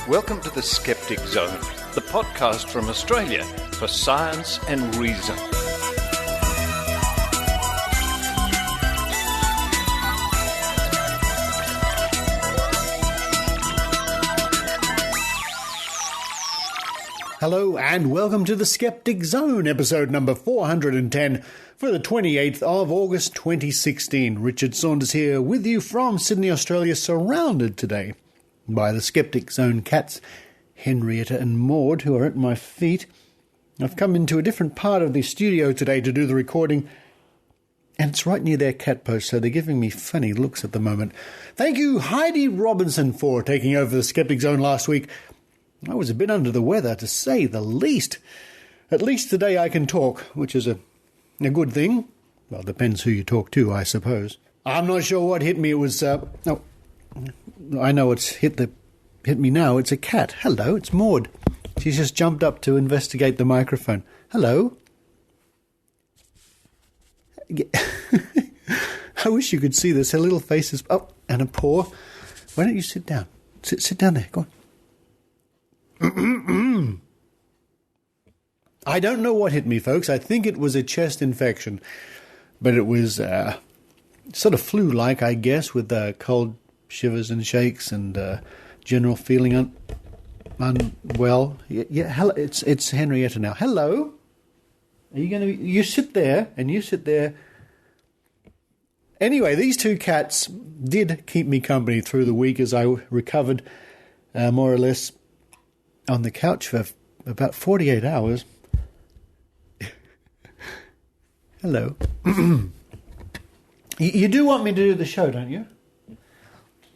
Welcome to the Skeptic Zone, the podcast from Australia for science and reason. Hello and welcome to the Skeptic Zone, episode number 410 for the 28th of August 2016. Richard Saunders here with you from Sydney, Australia, surrounded today by the Skeptic Zone cats, Henrietta and Maud, who are at my feet. I've come into a different part of the studio today to do the recording, and it's right near their cat post, so they're giving me funny looks at the moment. Thank you, Heidi Robertson, for taking over the Skeptic Zone last week. I was a bit under the weather, to say the least. At least today I can talk, which is a good thing. Well, depends who you talk to, I suppose. I'm not sure what hit me. It was, I know it's hit me now. It's a cat. Hello, it's Maud. She's just jumped up to investigate the microphone. Hello. I wish you could see this. Her little face is up and a paw. Why don't you sit down? Sit down there. Go on. I don't know what hit me, folks. I think it was a chest infection, but it was sort of flu-like, I guess, with cold shivers and shakes and general feeling unwell. Yeah, hello, it's Henrietta now. Hello. Are you going to? You sit there and you sit there. Anyway, these two cats did keep me company through the week as I recovered, more or less, on the couch for about 48 hours. Hello. You do want me to do the show, don't you?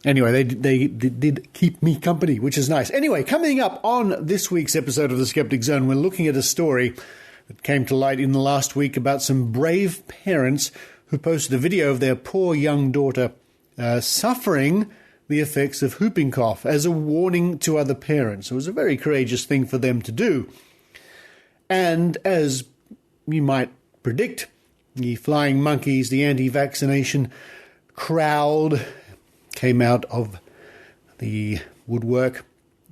Anyway, they did keep me company, which is nice. Anyway, coming up on this week's episode of the Skeptic Zone, we're looking at a story that came to light in the last week about some brave parents who posted a video of their poor young daughter suffering the effects of whooping cough as a warning to other parents. It was a very courageous thing for them to do. And as you might predict, the flying monkeys, the anti-vaccination crowd came out of the woodwork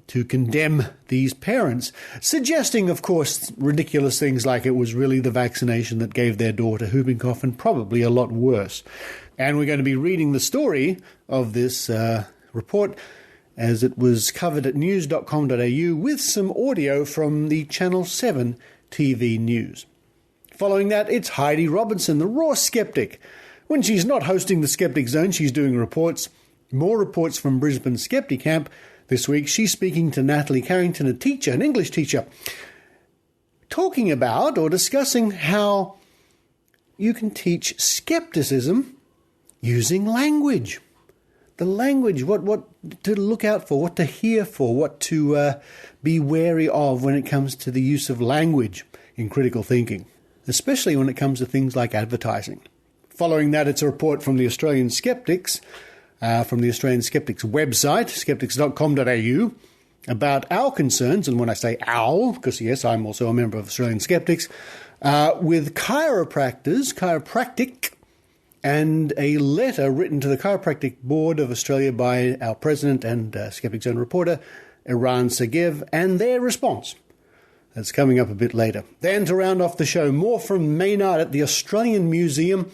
to condemn these parents, suggesting, of course, ridiculous things like it was really the vaccination that gave their daughter whooping cough, and probably a lot worse. And we're going to be reading the story of this report as it was covered at news.com.au with some audio from the Channel 7 TV news. Following that, it's Heidi Robertson, the Raw Skeptic. When she's not hosting the Skeptic Zone, she's doing reports. More reports from Brisbane Skepticamp. This week, she's speaking to Natalie Carrington, a teacher, an English teacher, talking about or discussing how you can teach skepticism using language. The language, what to look out for, what to hear for, what to be wary of when it comes to the use of language in critical thinking, especially when it comes to things like advertising. Following that, it's a report from the Australian Skeptics, from the Australian Skeptics website, skeptics.com.au, about our concerns, and when I say our, because yes, I'm also a member of Australian Skeptics, with chiropractic, and a letter written to the Chiropractic Board of Australia by our president and Skeptic Zone reporter, Iran Sagev, and their response. That's coming up a bit later. Then, to round off the show, more from Maynard at the Australian Museum,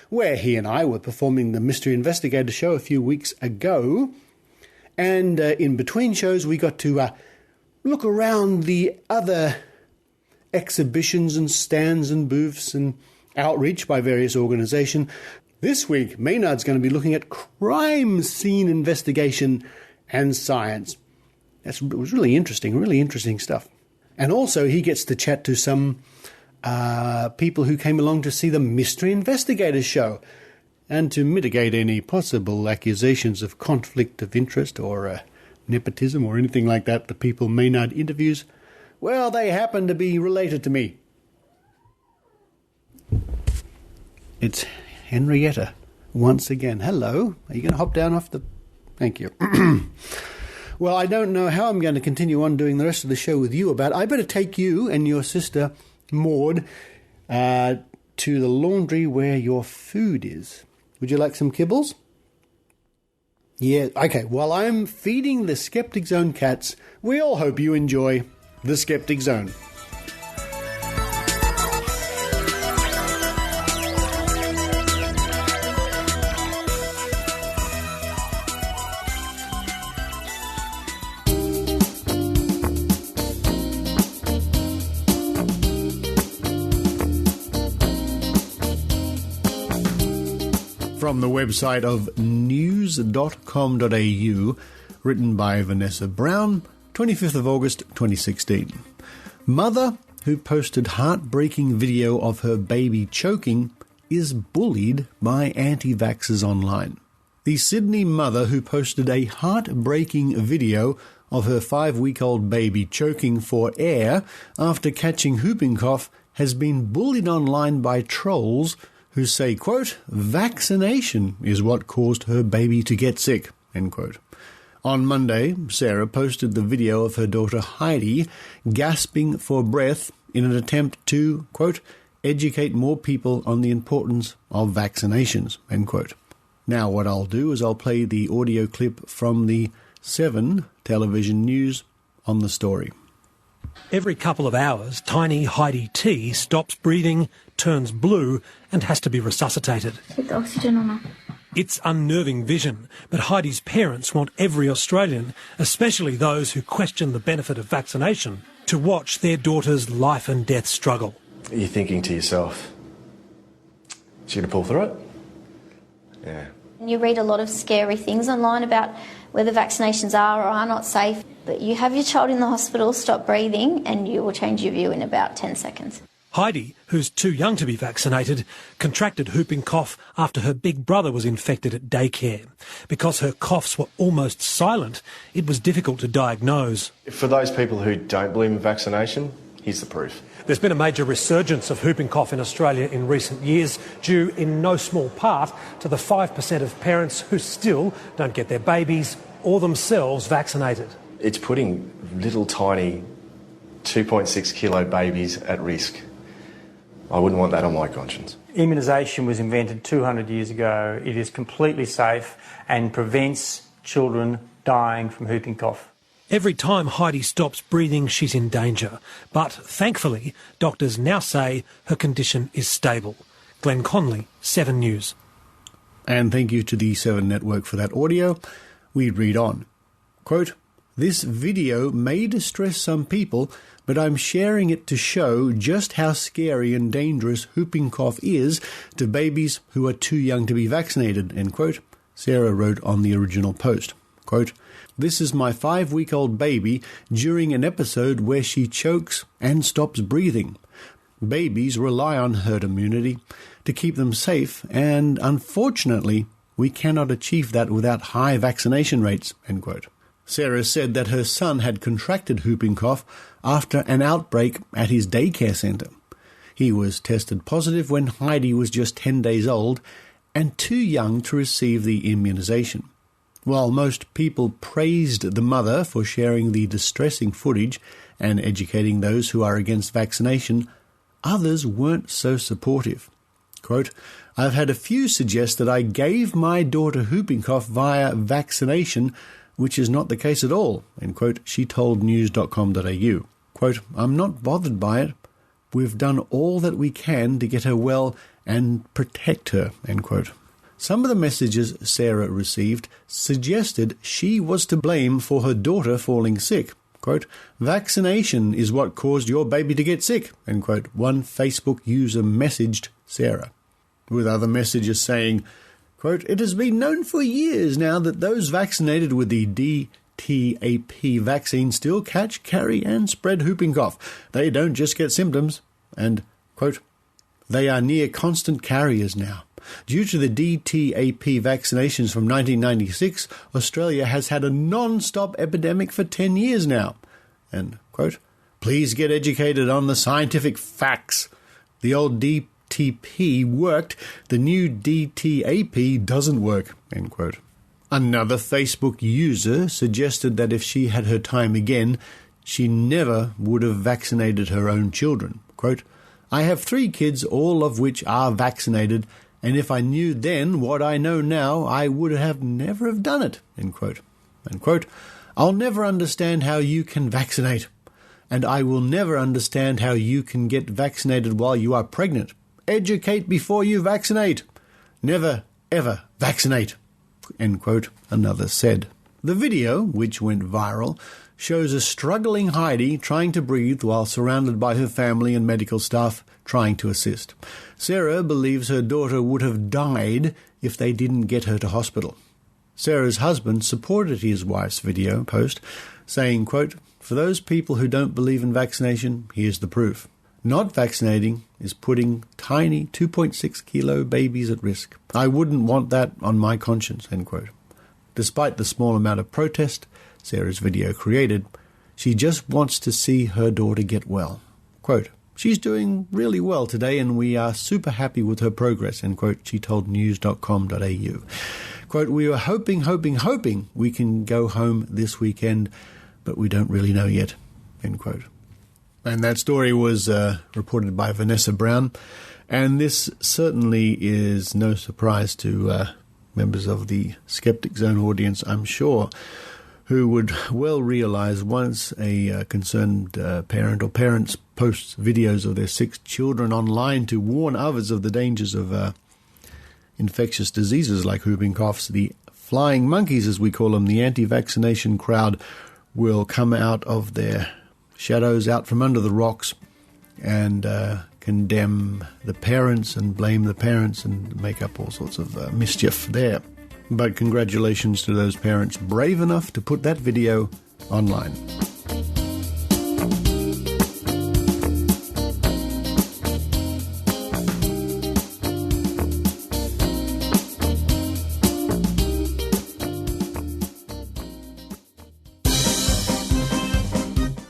where he and I were performing the Mystery Investigator show a few weeks ago. And in between shows, we got to look around the other exhibitions and stands and booths and outreach by various organisations. This week, Maynard's going to be looking at crime scene investigation and science. It was really interesting stuff. And also, he gets to chat to some people who came along to see the Mystery Investigator show and to mitigate any possible accusations of conflict of interest or nepotism or anything like that. The people Maynard interviews, well, they happen to be related to me. It's Henrietta once again. Hello. Are you going to hop down off the... Thank you. Well, I don't know how I'm going to continue on doing the rest of the show with you about. I better take you and your sister, Maud, to the laundry where your food is. Would you like some kibbles? Yeah, okay, while I'm feeding the Skeptic Zone cats, we all hope you enjoy the Skeptic Zone. From the website of news.com.au, written by Vanessa Brown, 25th of August 2016. Mother who posted heartbreaking video of her baby choking is bullied by anti-vaxxers online. The Sydney mother who posted a heartbreaking video of her 5-week-old baby choking for air after catching whooping cough has been bullied online by trolls who say, quote, vaccination is what caused her baby to get sick, end quote. On Monday, Sarah posted the video of her daughter Heidi gasping for breath in an attempt to, quote, educate more people on the importance of vaccinations, end quote. Now what I'll do is I'll play the audio clip from the 7 television news on the story. Every couple of hours, tiny Heidi T stops breathing, turns blue and has to be resuscitated. Take the oxygen on her. It's unnerving vision, but Heidi's parents want every Australian, especially those who question the benefit of vaccination, to watch their daughter's life and death struggle. You're thinking to yourself, is she going to pull through it? Yeah. You read a lot of scary things online about whether vaccinations are or are not safe, but you have your child in the hospital, stop breathing, and you will change your view in about 10 seconds. Heidi, who's too young to be vaccinated, contracted whooping cough after her big brother was infected at daycare. Because her coughs were almost silent, it was difficult to diagnose. For those people who don't believe in vaccination, here's the proof. There's been a major resurgence of whooping cough in Australia in recent years, due in no small part to the 5% of parents who still don't get their babies or themselves vaccinated. It's putting little tiny 2.6 kilo babies at risk. I wouldn't want that on my conscience. Immunisation was invented 200 years ago. It is completely safe and prevents children dying from whooping cough. Every time Heidi stops breathing, she's in danger. But thankfully, doctors now say her condition is stable. Glenn Conley, 7 News. And thank you to the 7 Network for that audio. We read on. Quote, this video may distress some people, but I'm sharing it to show just how scary and dangerous whooping cough is to babies who are too young to be vaccinated, end quote. Sarah wrote on the original post. Quote, this is my 5-week-old baby during an episode where she chokes and stops breathing. Babies rely on herd immunity to keep them safe, and unfortunately, we cannot achieve that without high vaccination rates, end quote. Sarah said that her son had contracted whooping cough after an outbreak at his daycare centre. He was tested positive when Heidi was just 10 days old and too young to receive the immunisation. While most people praised the mother for sharing the distressing footage and educating those who are against vaccination, others weren't so supportive. Quote, I've had a few suggest that I gave my daughter whooping cough via vaccination, which is not the case at all, end quote, she told news.com.au. Quote, I'm not bothered by it. We've done all that we can to get her well and protect her, end quote. Some of the messages Sarah received suggested she was to blame for her daughter falling sick. Quote, vaccination is what caused your baby to get sick, end quote, one Facebook user messaged Sarah. With other messages saying, quote, it has been known for years now that those vaccinated with the DTaP vaccine still catch, carry and spread whooping cough. They don't just get symptoms. And, quote, they are near constant carriers now. Due to the DTaP vaccinations from 1996, Australia has had a non-stop epidemic for 10 years now. And, quote, please get educated on the scientific facts. The old DTP worked, the new DTaP doesn't work, end quote. Another Facebook user suggested that if she had her time again, she never would have vaccinated her own children. Quote, I have 3 kids, all of which are vaccinated, And if I knew then what I know now, I would have never have done it, end quote. End quote. I'll never understand how you can vaccinate. And I will never understand how you can get vaccinated while you are pregnant. Educate before you vaccinate. Never, ever vaccinate, end quote, another said. The video, which went viral, shows a struggling Heidi trying to breathe while surrounded by her family and medical staff trying to assist. Sarah believes her daughter would have died if they didn't get her to hospital. Sarah's husband supported his wife's video post, saying, quote, "For those people who don't believe in vaccination, here's the proof. Not vaccinating is putting tiny 2.6 kilo babies at risk. I wouldn't want that on my conscience," end quote. Despite the small amount of protest Sarah's video created, she just wants to see her daughter get well. Quote, "She's doing really well today and we are super happy with her progress," end quote, she told news.com.au. Quote, "We were hoping we can go home this weekend, but we don't really know yet," end quote. And that story was reported by Vanessa Brown, and this certainly is no surprise to members of the Skeptic Zone audience, I'm sure, who would well realise once a concerned parent or parents posts videos of their sick children online to warn others of the dangers of infectious diseases like whooping coughs, the flying monkeys, as we call them, the anti-vaccination crowd, will come out of their shadows, out from under the rocks, and condemn the parents and blame the parents and make up all sorts of mischief there. But congratulations to those parents brave enough to put that video online.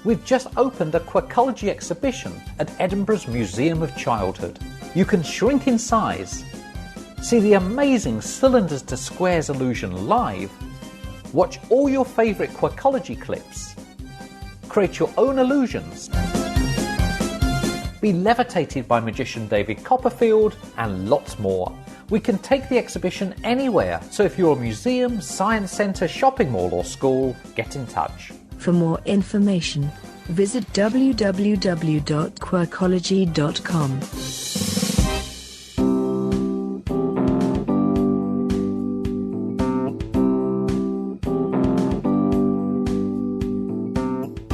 We've just opened a Quirkology exhibition at Edinburgh's Museum of Childhood. You can shrink in size, see the amazing cylinders to squares illusion live, watch all your favourite Quirkology clips, create your own illusions, be levitated by magician David Copperfield, and lots more. We can take the exhibition anywhere, so if you're a museum, science centre, shopping mall or school, get in touch. For more information, visit www.quirkology.com.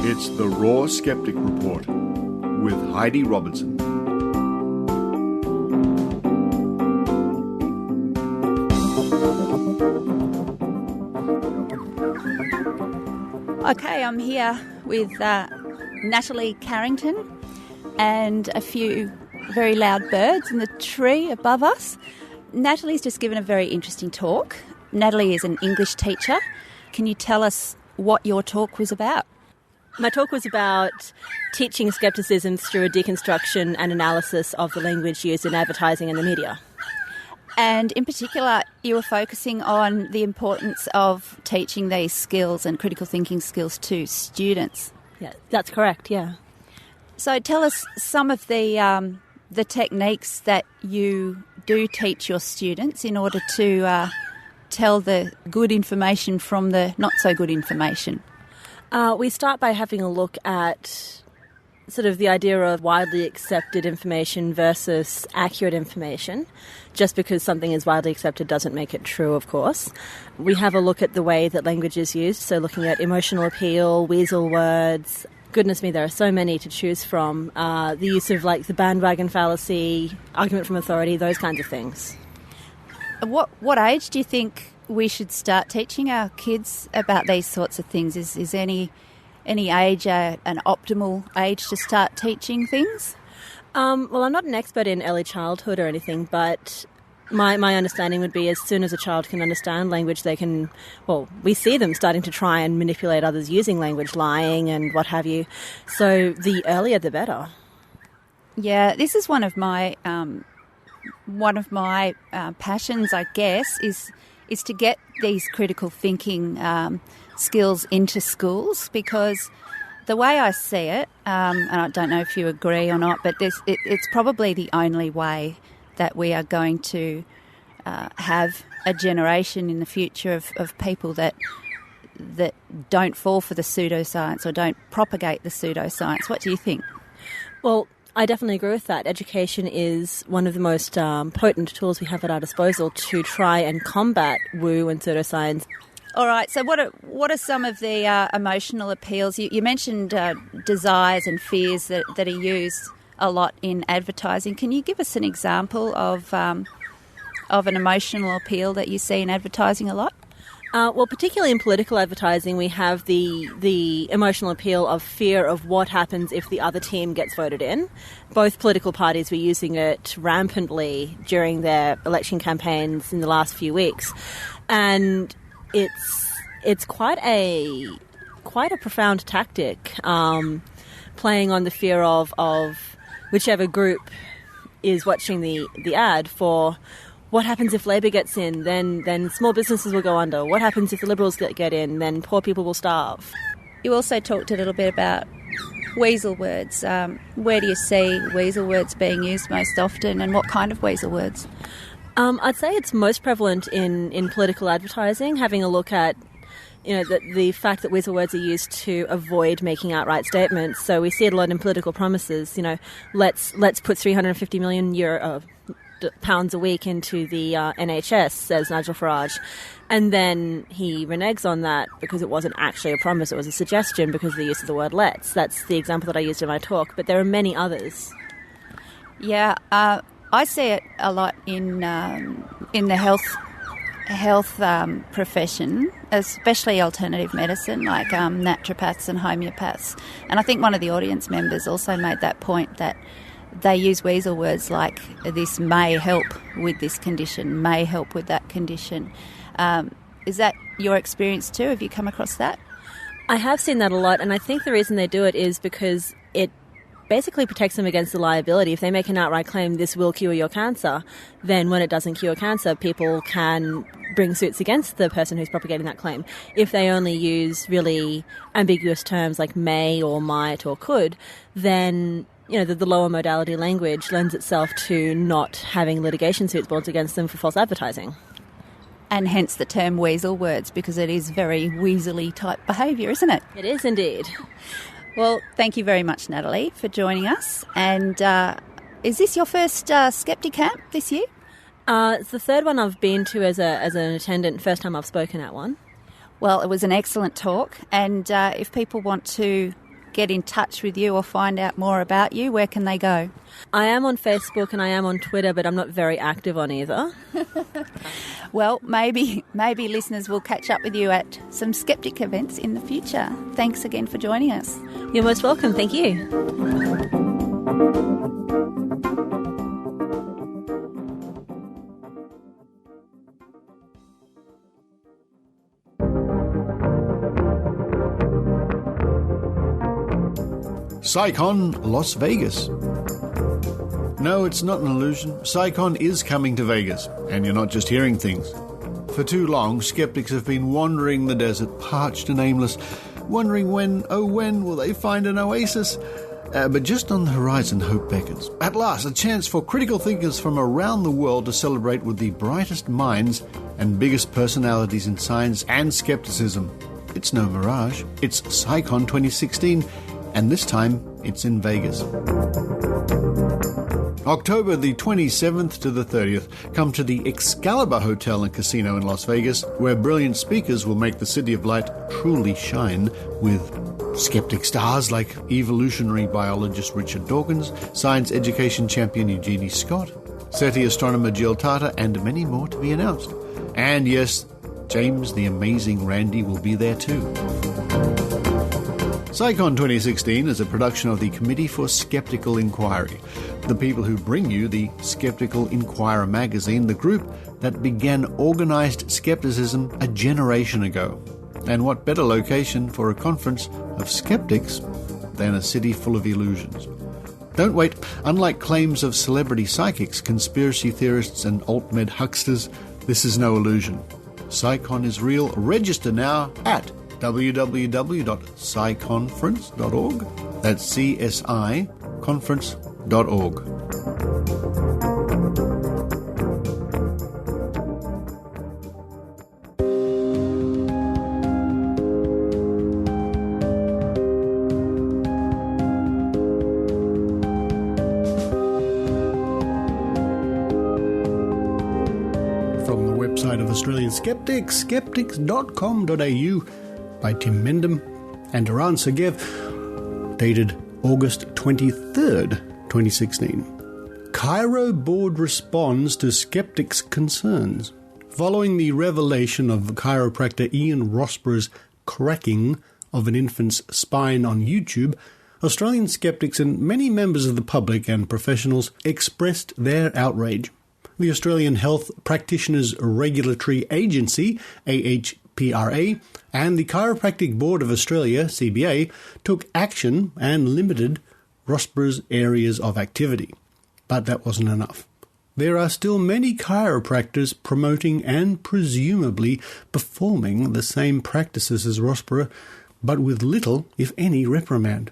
It's the Raw Skeptic Report with Heidi Robertson. Okay, I'm here with Natalie Carrington and a few very loud birds in the tree above us. Natalie's just given a very interesting talk. Natalie is an English teacher. Can you tell us what your talk was about? My talk was about teaching skepticism through a deconstruction and analysis of the language used in advertising and the media. And in particular, you were focusing on the importance of teaching these skills and critical thinking skills to students. Yeah, that's correct, yeah. So tell us some of the techniques that you do teach your students in order to tell the good information from the not so good information. We start by having a look at sort of the idea of widely accepted information versus accurate information. Just because something is widely accepted doesn't make it true, of course. We have a look at the way that language is used, so looking at emotional appeal, weasel words. Goodness me, there are so many to choose from. The use of like the bandwagon fallacy, argument from authority, those kinds of things. What age do you think we should start teaching our kids about these sorts of things? Is any age an optimal age to start teaching things? Well, I'm not an expert in early childhood or anything, but my understanding would be as soon as a child can understand language, they can, well, we see them starting to try and manipulate others using language, lying and what have you. So the earlier the better. Yeah, this is one of my passions, I guess, is to get these critical thinking skills into schools, because the way I see it, and I don't know if you agree or not, but it's probably the only way that we are going to have a generation in the future of people that don't fall for the pseudoscience or don't propagate the pseudoscience. What do you think? Well, I definitely agree with that. Education is one of the most potent tools we have at our disposal to try and combat woo and pseudoscience. All right, so what are some of the emotional appeals? You mentioned desires and fears that are used a lot in advertising. Can you give us an example of an emotional appeal that you see in advertising a lot? Well, particularly in political advertising, we have the emotional appeal of fear of what happens if the other team gets voted in. Both political parties were using it rampantly during their election campaigns in the last few weeks, and it's quite a profound tactic, playing on the fear of whichever group is watching the ad for. What happens if Labor gets in? Then small businesses will go under. What happens if the Liberals get in? Then poor people will starve. You also talked a little bit about weasel words. Where do you see weasel words being used most often, and what kind of weasel words? I'd say it's most prevalent in political advertising, having a look at the fact that weasel words are used to avoid making outright statements. So we see it a lot in political promises. Let's put £350 million pounds a week into the NHS, says Nigel Farage. And then he reneges on that because it wasn't actually a promise, it was a suggestion because of the use of the word let's. That's the example that I used in my talk, but there are many others. Yeah, I see it a lot in the health profession, especially alternative medicine, like naturopaths and homeopaths. And I think one of the audience members also made that point, that they use weasel words like this may help with this condition, may help with that condition. Is that your experience too? Have you come across that? I have seen that a lot, and I think the reason they do it is because it basically protects them against the liability. If they make an outright claim, this will cure your cancer, then when it doesn't cure cancer, people can bring suits against the person who's propagating that claim. If they only use really ambiguous terms like may or might or could, then the lower modality language lends itself to not having litigation suits brought against them for false advertising. And hence the term weasel words, because it is very weaselly type behaviour, isn't it? It is indeed. Well, thank you very much, Natalie, for joining us. And is this your first Skepticamp this year? It's the third one I've been to as an attendant, first time I've spoken at one. Well, it was an excellent talk, and if people want to get in touch with you or find out more about you, where can they go? I am on Facebook and I am on Twitter, but I'm not very active on either. Well, maybe listeners will catch up with you at some Skeptic events in the future. Thanks again for joining us. You're most welcome. Thank you. PsyCon Las Vegas. No, it's not an illusion. PsyCon is coming to Vegas, and you're not just hearing things. For too long, skeptics have been wandering the desert, parched and aimless, wondering when will they find an oasis? But just on the horizon, hope beckons. At last, a chance for critical thinkers from around the world to celebrate with the brightest minds and biggest personalities in science and skepticism. It's no mirage. It's PsyCon 2016, and this time it's in Vegas. October the 27th to the 30th, come to the Excalibur Hotel and Casino in Las Vegas, where brilliant speakers will make the City of Light truly shine with skeptic stars like evolutionary biologist Richard Dawkins, science education champion Eugenie Scott, SETI astronomer Jill Tarter, and many more to be announced. And yes, James the Amazing Randi will be there too. PsyCon 2016 is a production of the Committee for Skeptical Inquiry, the people who bring you the Skeptical Inquirer magazine, the group that began organised skepticism a generation ago. And what better location for a conference of skeptics than a city full of illusions? Don't wait. Unlike claims of celebrity psychics, conspiracy theorists and alt-med hucksters, this is no illusion. PsyCon is real. Register now at www.sciconference.org. That's CSI conference.org. from the website of Australian Skeptics, skeptics.com.au, by Tim Mendham and Iran Sergeyev, dated August 23rd, 2016. Chiro board responds to skeptics' concerns. Following the revelation of chiropractor Ian Rossborough's cracking of an infant's spine on YouTube, Australian skeptics and many members of the public and professionals expressed their outrage. The Australian Health Practitioners Regulatory Agency, AHPRA, and the Chiropractic Board of Australia, CBA, took action and limited Rossborough's areas of activity. But that wasn't enough. There are still many chiropractors promoting and presumably performing the same practices as Rossborough, but with little, if any, reprimand.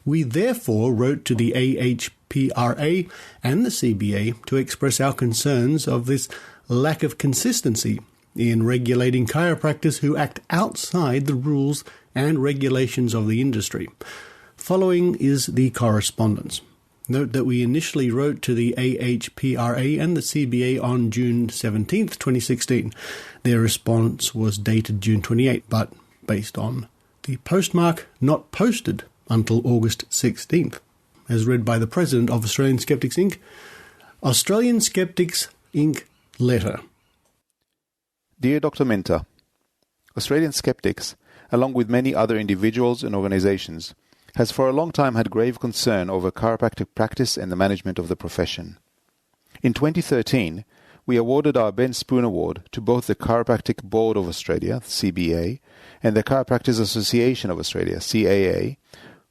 We therefore wrote to the AHPRA and the CBA to express our concerns of this lack of consistency in regulating chiropractors who act outside the rules and regulations of the industry. Following is the correspondence. Note that we initially wrote to the AHPRA and the CBA on June 17th, 2016. Their response was dated June 28, but based on the postmark not posted until August 16th, as read by the President of Australian Skeptics Inc. Australian Skeptics Inc. letter. Dear Dr. Minter, Australian Skeptics, along with many other individuals and organisations, has for a long time had grave concern over chiropractic practice and the management of the profession. In 2013, we awarded our Ben Spoon Award to both the Chiropractic Board of Australia, CBA, and the Chiropractors Association of Australia, CAA,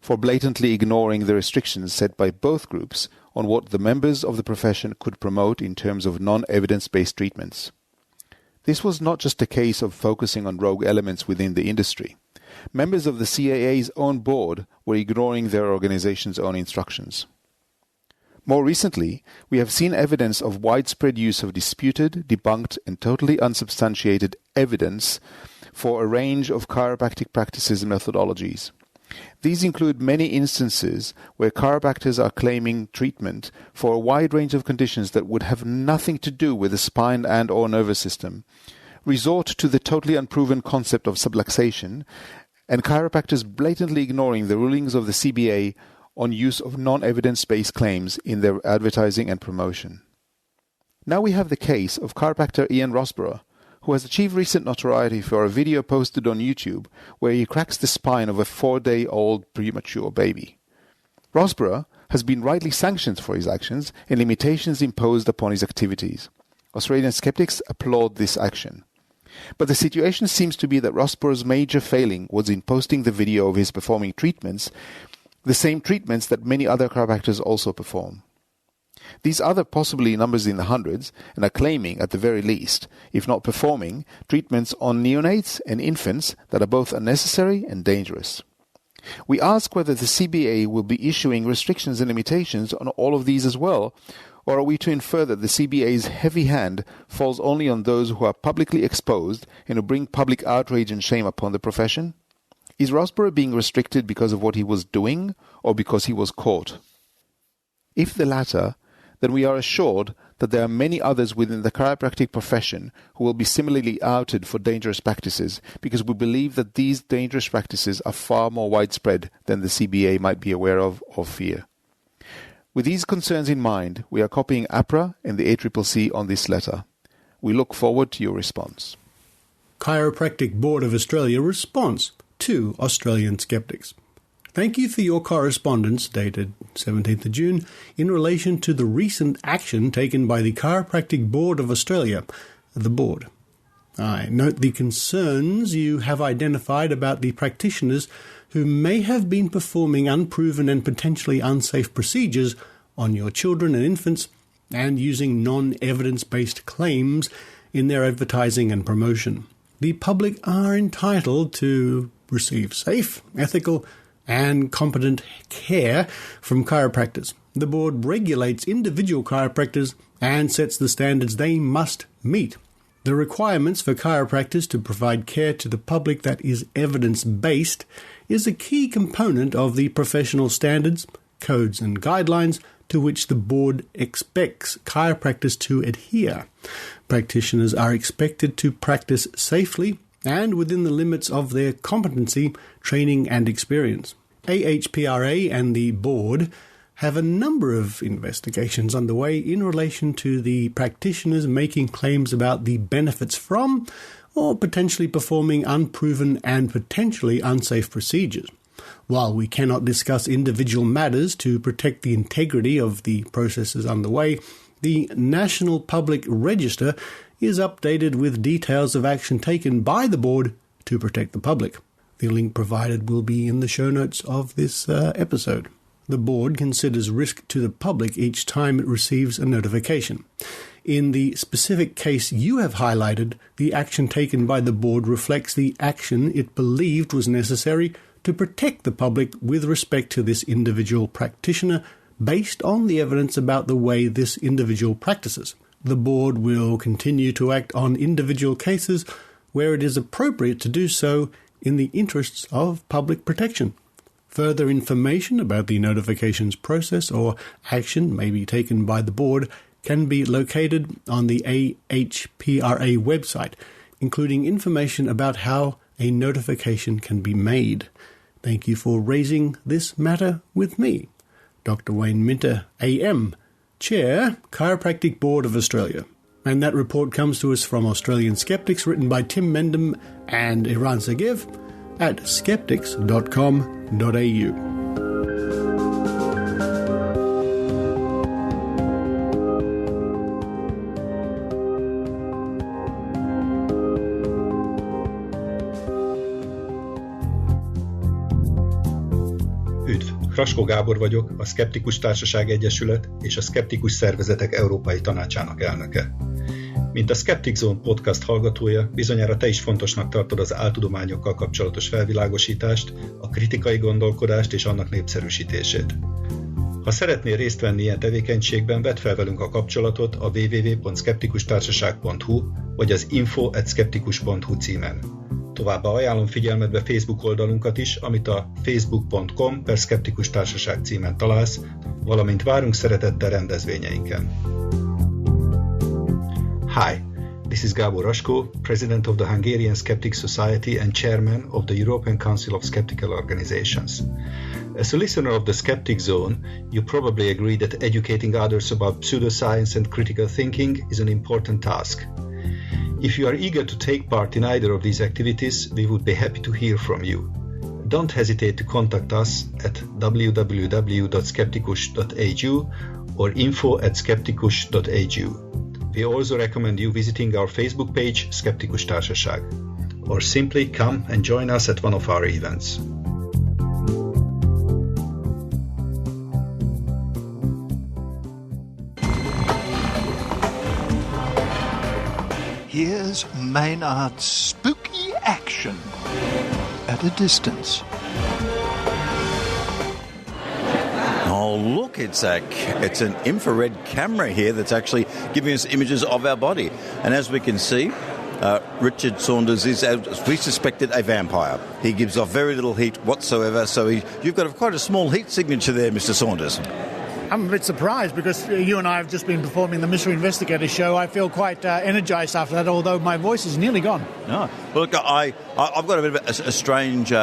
for blatantly ignoring the restrictions set by both groups on what the members of the profession could promote in terms of non-evidence-based treatments. This was not just a case of focusing on rogue elements within the industry. Members of the CAA's own board were ignoring their organization's own instructions. More recently, we have seen evidence of widespread use of disputed, debunked, and totally unsubstantiated evidence for a range of chiropractic practices and methodologies. These include many instances where chiropractors are claiming treatment for a wide range of conditions that would have nothing to do with the spine and/or nervous system, resort to the totally unproven concept of subluxation, and chiropractors blatantly ignoring the rulings of the CBA on use of non-evidence-based claims in their advertising and promotion. Now we have the case of chiropractor Ian Rossborough, who has achieved recent notoriety for a video posted on YouTube where he cracks the spine of a 4-day-old premature baby. Rossborough has been rightly sanctioned for his actions and limitations imposed upon his activities. Australian skeptics applaud this action. But the situation seems to be that Rossborough's major failing was in posting the video of his performing treatments, the same treatments that many other chiropractors also perform. These other possibly numbers in the hundreds and are claiming, at the very least, if not performing, treatments on neonates and infants that are both unnecessary and dangerous. We ask whether the CBA will be issuing restrictions and limitations on all of these as well, or are we to infer that the CBA's heavy hand falls only on those who are publicly exposed and who bring public outrage and shame upon the profession? Is Rossborough being restricted because of what he was doing or because he was caught? If the latter, then we are assured that there are many others within the chiropractic profession who will be similarly outed for dangerous practices, because we believe that these dangerous practices are far more widespread than the CBA might be aware of or fear. With these concerns in mind, we are copying APRA and the ACCC on this letter. We look forward to your response. Chiropractic Board of Australia response to Australian Skeptics. Thank you for your correspondence dated 17th of June in relation to the recent action taken by the Chiropractic Board of Australia, the board. I note the concerns you have identified about the practitioners who may have been performing unproven and potentially unsafe procedures on your children and infants and using non-evidence-based claims in their advertising and promotion. The public are entitled to receive safe, ethical, and competent care from chiropractors. The board regulates individual chiropractors and sets the standards they must meet. The requirements for chiropractors to provide care to the public that is evidence-based is a key component of the professional standards, codes and guidelines to which the board expects chiropractors to adhere. Practitioners are expected to practice safely and within the limits of their competency, training and experience. AHPRA and the board have a number of investigations underway in relation to the practitioners making claims about the benefits from or potentially performing unproven and potentially unsafe procedures. While we cannot discuss individual matters to protect the integrity of the processes underway, the National Public Register is updated with details of action taken by the board to protect the public. The link provided will be in the show notes of this episode. The board considers risk to the public each time it receives a notification. In the specific case you have highlighted, the action taken by the board reflects the action it believed was necessary to protect the public with respect to this individual practitioner based on the evidence about the way this individual practices. The board will continue to act on individual cases where it is appropriate to do so in the interests of public protection. Further information about the notifications process or action may be taken by the board can be located on the AHPRA website, including information about how a notification can be made. Thank you for raising this matter with me, Dr. Wayne Minter, AM, Chair, Chiropractic Board of Australia. And that report comes to us from Australian Skeptics, written by Tim Mendham and Iran Segev at skeptics.com.au. Kraskó Gábor vagyok, a Skeptikus Társaság Egyesület és a Skeptikus Szervezetek Európai Tanácsának elnöke. Mint a Skeptic Zone podcast hallgatója, bizonyára te is fontosnak tartod az áltudományokkal kapcsolatos felvilágosítást, a kritikai gondolkodást és annak népszerűsítését. Ha szeretnél részt venni ilyen tevékenységben, vedd fel velünk a kapcsolatot a www.skeptikustarsaság.hu vagy az info@skeptikus.hu címen. Továbbá ajánlom figyelmetbe Facebook oldalunkat is, amit a facebook.com/Skeptikus Társaság címen találsz, valamint várunk szeretettel rendezvényeinken. Hi, this is Gábor Raskó, President of the Hungarian Skeptic Society and Chairman of the European Council of Skeptical Organizations. As a listener of the Skeptic Zone, you probably agree that educating others about pseudoscience and critical thinking is an important task. If you are eager to take part in either of these activities, we would be happy to hear from you. Don't hesitate to contact us at www.skeptikus.au or info@skeptikus.au. We also recommend you visiting our Facebook page, Skeptikus Társaság, or simply come and join us at one of our events. Here's Maynard's spooky action at a distance. Oh, look, it's an infrared camera here that's actually giving us images of our body. And as we can see, Richard Saunders is, as we suspected, a vampire. He gives off very little heat whatsoever, so you've got quite a small heat signature there, Mr. Saunders. I'm a bit surprised because you and I have just been performing the Mystery Investigator show. I feel quite energised after that, although my voice is nearly gone. Oh, well, look, I've got a bit of a strange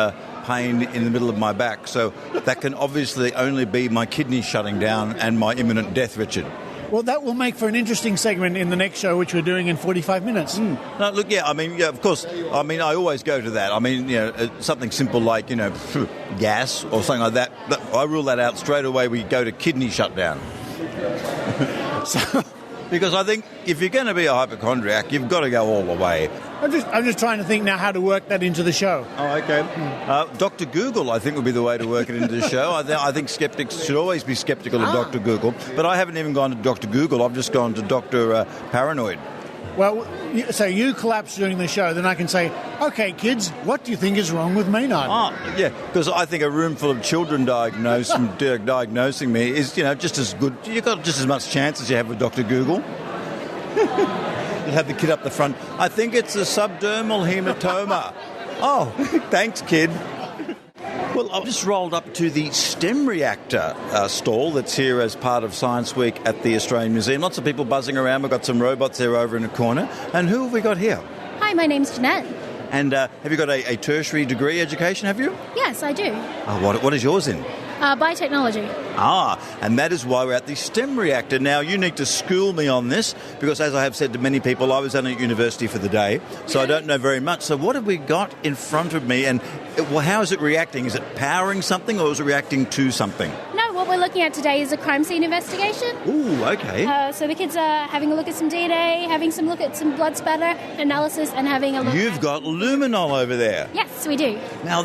pain in the middle of my back, so that can obviously only be my kidneys shutting down and my imminent death, Richard. Well, that will make for an interesting segment in the next show, which we're doing in 45 minutes. No, look, of course. I mean, I always go to that. I mean, something simple like, gas or something like that. I rule that out straight away. We go to kidney shutdown. Because I think if you're going to be a hypochondriac, you've got to go all the way. I'm just trying to think now how to work that into the show. Oh, okay. Dr. Google, I think, would be the way to work it into the show. I think skeptics should always be sceptical of Dr. Google. But I haven't even gone to Dr. Google. I've just gone to Dr. Paranoid. Well, so you collapse during the show, then I can say, OK, kids, what do you think is wrong with Maynard? Yeah, because I think a room full of children diagnosing me is, just as good. You've got just as much chance as you have with Dr. Google. You have the kid up the front. I think it's a subdermal hematoma. Oh, thanks, kid. Well, I've just rolled up to the STEM reactor stall that's here as part of Science Week at the Australian Museum. Lots of people buzzing around. We've got some robots there over in the corner. And who have we got here? Hi, my name's Jeanette. And have you got a tertiary degree education, have you? Yes, I do. What is yours in? Biotechnology. And that is why we're at the STEM reactor. Now, you need to school me on this, because as I have said to many people, I was only at university for the day, so I don't know very much. So what have we got in front of me, and how is it reacting? Is it powering something, or is it reacting to something? No, what we're looking at today is a crime scene investigation. Ooh, okay. So the kids are having a look at some DNA, having some look at some blood spatter analysis, and having a look You've got luminol over there. Yes, we do. Now,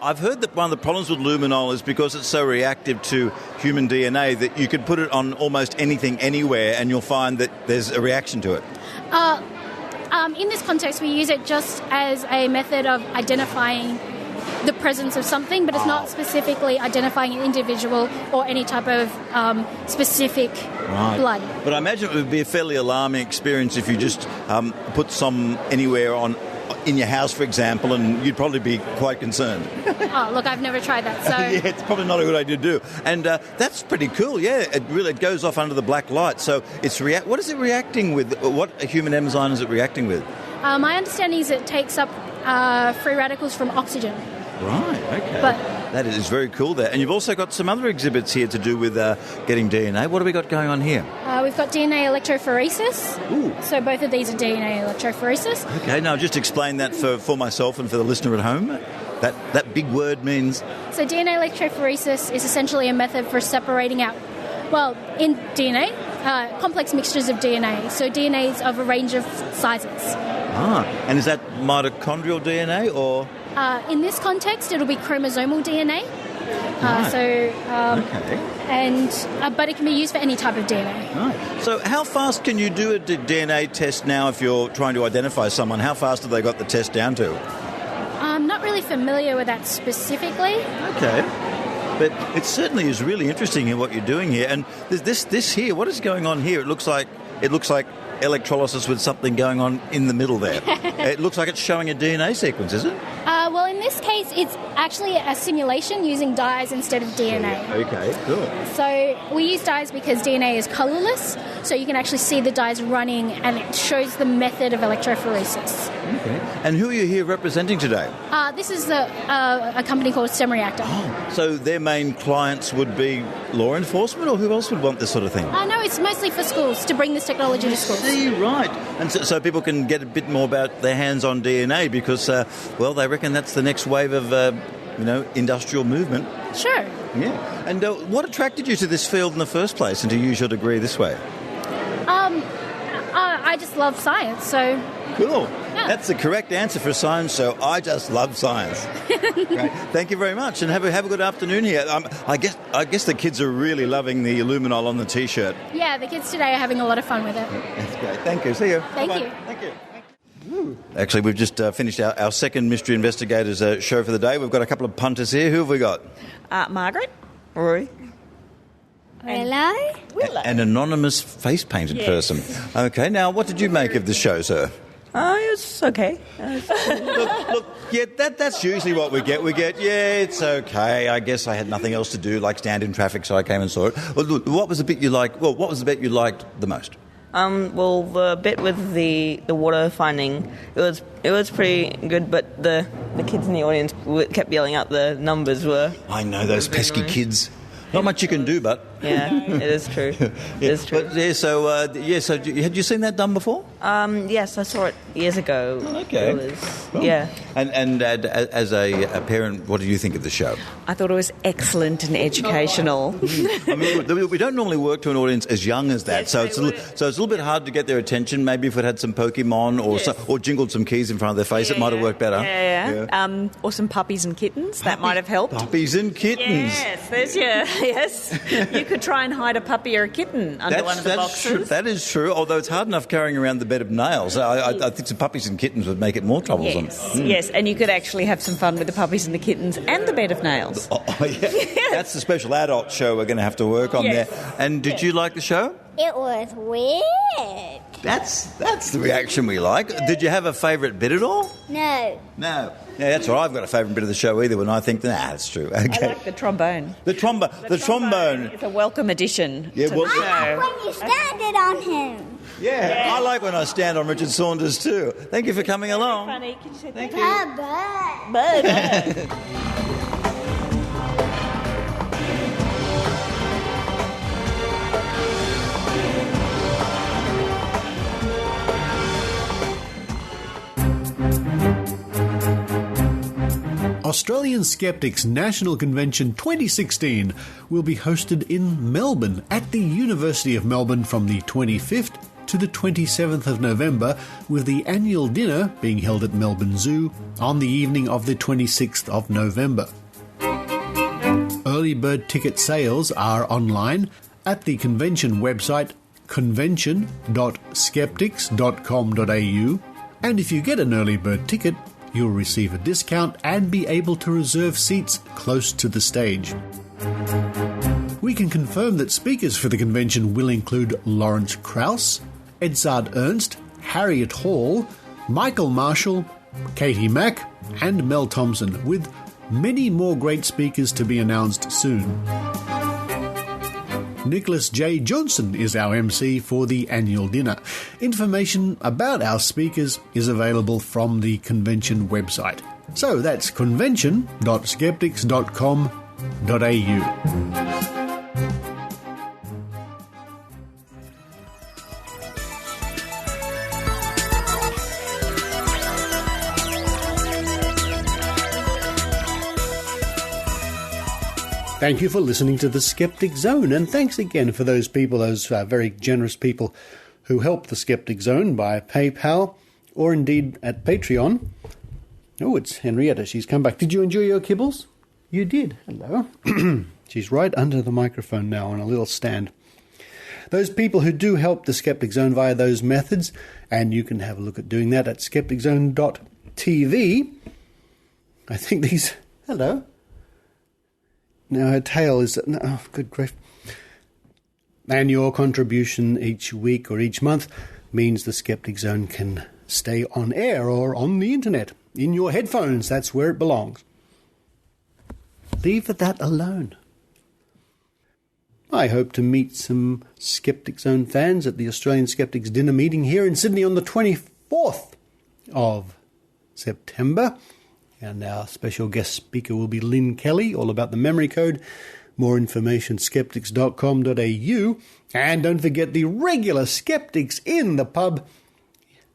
I've heard that one of the problems with luminol is because it's so reactive to human DNA that you could put it on almost anything, anywhere, and you'll find that there's a reaction to it. In this context, we use it just as a method of identifying the presence of something, but it's not specifically identifying an individual or any type of specific blood. But I imagine it would be a fairly alarming experience if you just put some anywhere in your house, for example, and you'd probably be quite concerned. Oh, look, I've never tried that, so... Yeah, it's probably not a good idea to do. And that's pretty cool, yeah. It goes off under the black light. So what is it reacting with? What human enzyme is it reacting with? My understanding is it takes up free radicals from oxygen. Right, okay. But that is very cool there. And you've also got some other exhibits here to do with getting DNA. What have we got going on here? We've got DNA electrophoresis. Ooh. So both of these are DNA electrophoresis. Okay, now just explain that for myself and for the listener at home. That big word means... So DNA electrophoresis is essentially a method for separating out, well, in DNA, complex mixtures of DNA. So DNA is of a range of sizes. And is that mitochondrial DNA or... in this context, it'll be chromosomal DNA. But it can be used for any type of DNA. Right. So how fast can you do a DNA test now if you're trying to identify someone? How fast have they got the test down to? I'm not really familiar with that specifically. Okay. But it certainly is really interesting in what you're doing here. And this here, what is going on here? It looks like electrolysis with something going on in the middle there. It looks like it's showing a DNA sequence, is it? Well, in this case, it's actually a simulation using dyes instead of DNA. Okay, cool. So we use dyes because DNA is colourless, so you can actually see the dyes running, and it shows the method of electrophoresis. Okay. And who are you here representing today? This is a company called STEM Reactor. Oh, so their main clients would be law enforcement, or who else would want this sort of thing? No, it's mostly for schools, to bring this technology to schools. Right. And so people can get a bit more about their hands-on DNA because, they reckon that's the next wave of, industrial movement. Sure. Yeah. And what attracted you to this field in the first place and to use your degree this way? I just love science, so... Cool. Yeah. That's the correct answer for science, so I just love science. Great. Thank you very much, and have a good afternoon here. I guess the kids are really loving the luminol on the T-shirt. Yeah, the kids today are having a lot of fun with it. That's great. Thank you. See you. Thank Bye-bye. you. Thank you. Actually, we've just finished our second Mystery Investigators show for the day. We've got a couple of punters here. Who have we got? Margaret. Rory. Willow. An anonymous face-painted person. Okay, now what did you make of the show, sir? It's okay. Look, yeah, that's usually what we get. We get, yeah, it's okay. I guess I had nothing else to do, like stand in traffic, so I came and saw it. Well, look, what was the bit you liked? Well, what was the bit you liked the most? The bit with the water finding, it was pretty good, but the kids in the audience kept yelling out the numbers were... I know, those pesky kids. Not much you can do, but... Yeah, it is true. It is true. But, so had you seen that done before? Yes, I saw it years ago. Okay. Yeah. And as a parent, what do you think of the show? I thought it was excellent and educational. I mean, we don't normally work to an audience as young as that, so it's a little bit hard to get their attention. Maybe if it had some Pokemon or jingled some keys in front of their face, it might have worked better. Yeah. Or some puppies and kittens. That might have helped. Puppies and kittens. Yes, there's yes. You could try and hide a puppy or a kitten under one of the boxes. That is true, although it's hard enough carrying around the bed of nails. I think some puppies and kittens would make it more troublesome. Yes, and you could actually have some fun with the puppies and the kittens and the bed of nails. Oh, yeah. That's the special adult show we're going to have to work on there. And did you like the show? It was weird. That's the reaction we like. Did you have a favourite bit at all? No. No. Yeah, that's right. I've got a favourite bit of the show either when I think, that's true. Okay. I like the trombone. The trombone. It's a welcome addition to the show. I like when you standed on him. Yeah, I like when I stand on Richard Saunders too. Thank you for coming along. Funny. Can you say thank you? Bye-bye. Bye-bye. Australian Skeptics National Convention 2016 will be hosted in Melbourne at the University of Melbourne from the 25th to the 27th of November, with the annual dinner being held at Melbourne Zoo on the evening of the 26th of November. Early bird ticket sales are online at the convention website convention.skeptics.com.au, and if you get an early bird ticket, you'll receive a discount and be able to reserve seats close to the stage. We can confirm that speakers for the convention will include Lawrence Krauss, Edzard Ernst, Harriet Hall, Michael Marshall, Katie Mack, and Mel Thompson, with many more great speakers to be announced soon. Nicholas J. Johnson is our MC for the annual dinner. Information about our speakers is available from the convention website. So that's convention.skeptics.com.au. Thank you for listening to the Skeptic Zone, and thanks again for those people, those very generous people who help the Skeptic Zone by PayPal or indeed at Patreon. Oh, it's Henrietta. She's come back. Did you enjoy your kibbles? You did. Hello. She's right under the microphone now on a little stand. Those people who do help the Skeptic Zone via those methods, and you can have a look at doing that at skepticzone.tv. I think these... Hello. Now her tail is... Oh, good grief. And your contribution each week or each month means the Skeptic Zone can stay on air or on the internet. In your headphones, that's where it belongs. Leave that alone. I hope to meet some Skeptic Zone fans at the Australian Skeptics dinner meeting here in Sydney on the 24th of September. And our special guest speaker will be Lynn Kelly, all about the memory code. More information, skeptics.com.au. And don't forget the regular Skeptics in the pub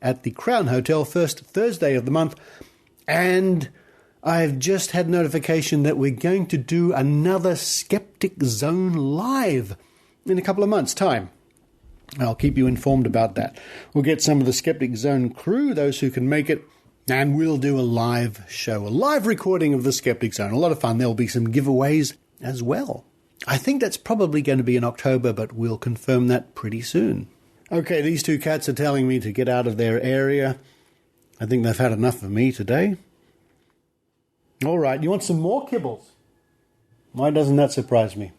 at the Crown Hotel, first Thursday of the month. And I've just had notification that we're going to do another Skeptic Zone live in a couple of months' time. I'll keep you informed about that. We'll get some of the Skeptic Zone crew, those who can make it, and we'll do a live show, a live recording of the Skeptic Zone. A lot of fun. There'll be some giveaways as well. I think that's probably going to be in October, but we'll confirm that pretty soon. Okay, these two cats are telling me to get out of their area. I think they've had enough of me today. All right, you want some more kibbles? Why doesn't that surprise me?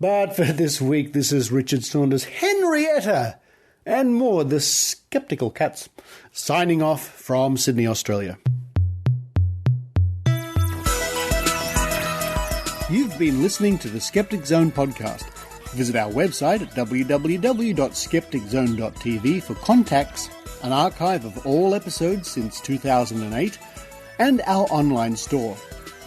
But for this week, this is Richard Saunders, Henrietta, and more, the Skeptical Cats, signing off from Sydney, Australia. You've been listening to the Skeptic Zone podcast. Visit our website at www.skepticzone.tv for contacts, an archive of all episodes since 2008, and our online store.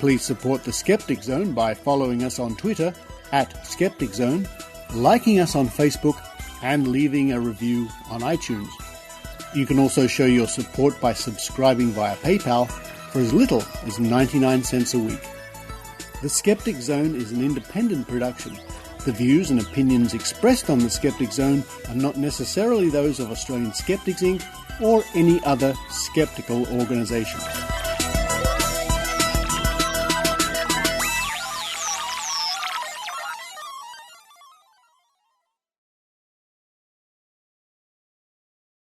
Please support the Skeptic Zone by following us on Twitter at Skeptic Zone, liking us on Facebook, and leaving a review on iTunes. You can also show your support by subscribing via PayPal for as little as 99 cents a week. The Skeptic Zone is an independent production. The views and opinions expressed on the Skeptic Zone are not necessarily those of Australian Skeptics Inc. or any other skeptical organisation.